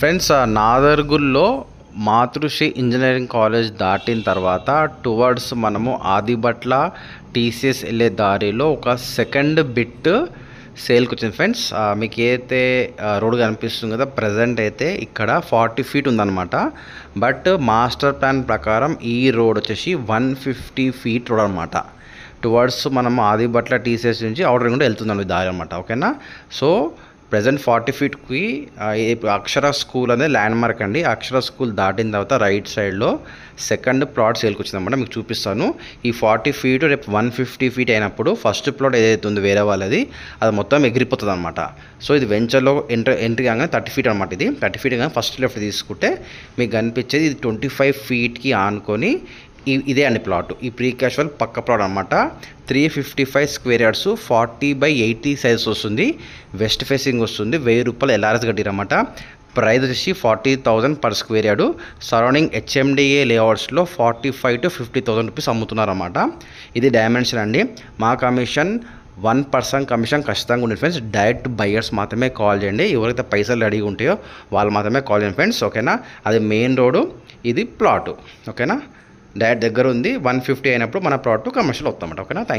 Friends, నాదర్గుల్లో మాతృశ్రీ engineering college దాటిన తర్వాత towards మనము ఆదిబట్ల టీసీఎస్ వెళ్ళే దారిలో ఒక సెకండ్ బిట్ సేల్కి వచ్చింది ఫ్రెండ్స్. మీకు ఏదైతే రోడ్ కనిపిస్తుంది కదా, ప్రజెంట్ అయితే ఇక్కడ 40 feet ఉందన్నమాట. బట్ మాస్టర్ ప్లాన్ ప్రకారం ఈ రోడ్ వచ్చేసి 150 feet రోడ్ అనమాట. టువర్డ్స్ మనం ఆదిబట్ల టీసీఎస్ నుంచి అవుటర్ రింగ్ వెళ్తుందండి దారి అనమాట. ఓకేనా. సో ప్రజెంట్ 40 feetకి అక్షర స్కూల్ అనేది ల్యాండ్ మార్క్ అండి. అక్షర స్కూల్ దాటిన తర్వాత రైట్ సైడ్లో సెకండ్ ప్లాట్ సేల్కి వచ్చిందన్నమాట. మీకు చూపిస్తాను. ఈ 40 feet రేపు 150 feet అయినప్పుడు ఫస్ట్ ప్లాట్ ఏదైతే ఉందో వేరే వాళ్ళది, అది మొత్తం ఎగిరిపోతుంది అనమాట. సో ఇది వెంచర్లో ఎంట్రీ కాగానే 30 feet అనమాట. ఇది 30 feet కానీ ఫస్ట్ లెఫ్ట్ తీసుకుంటే మీకు కనిపించేది ఇది 25 feetకి ఆనుకొని ఇదే అండి ప్లాట్. ఈ ప్రీ క్యాషువల్ పక్క ప్లాట్ అనమాట. 355 square yards 40/80 సైజ్ వస్తుంది. వెస్ట్ ఫేసింగ్ వస్తుంది. 1000 రూపాయలు ఎల్ఆర్ఎస్ కట్టిరన్నమాట. ప్రైస్ వచ్చి 40,000 per square yard. Surrounding HMDA లేఅవుట్స్లో 45,000 to 50,000 రూపీస్ అమ్ముతున్నారన్నమాట. ఇది డైమెన్షన్ అండి. మా కమిషన్ 1% కమిషన్ ఖచ్చితంగా ఉంది ఫ్రెండ్స్. డైరెక్ట్ బయర్స్ మాత్రమే కాల్ చేయండి. ఎవరైతే పైసలు రెడీగా ఉంటాయో వాళ్ళు మాత్రమే కాల్ చేయండి ఫ్రెండ్స్. ఓకేనా. అది మెయిన్ రోడ్డు, ఇది ప్లాటు. ఓకేనా. డైరెక్ట్ దగ్గర ఉంది. 150 అయినప్పుడు మన ప్లాట్ కమర్షియల్ వస్తామన్నమాట. ఓకేనా. థ్యాంక్